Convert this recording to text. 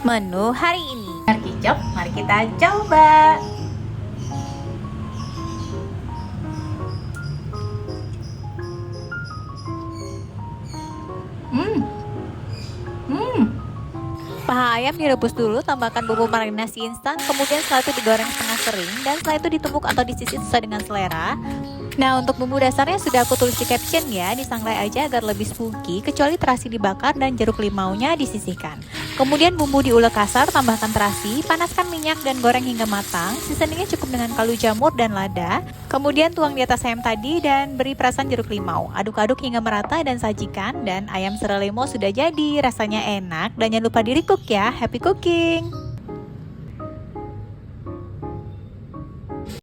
menu hari ini. Kicap, mari kita coba. Paha ayam direbus dulu, tambahkan bumbu marinasi instan, kemudian setelah itu digoreng setengah kering, dan setelah itu ditumbuk atau disisir sesuai dengan selera. Nah, untuk bumbu dasarnya sudah aku tulis di caption ya, disangrai aja agar lebih smoky, kecuali terasi dibakar dan jeruk limaunya disisihkan. Kemudian bumbu diulek kasar, tambahkan terasi, panaskan minyak dan goreng hingga matang. Seasoningnya cukup dengan kaldu jamur dan lada. Kemudian tuang di atas ayam tadi dan beri perasan jeruk limau. Aduk-aduk hingga merata dan sajikan, dan ayam serelemo sudah jadi. Rasanya enak dan jangan lupa di recook ya. Happy cooking!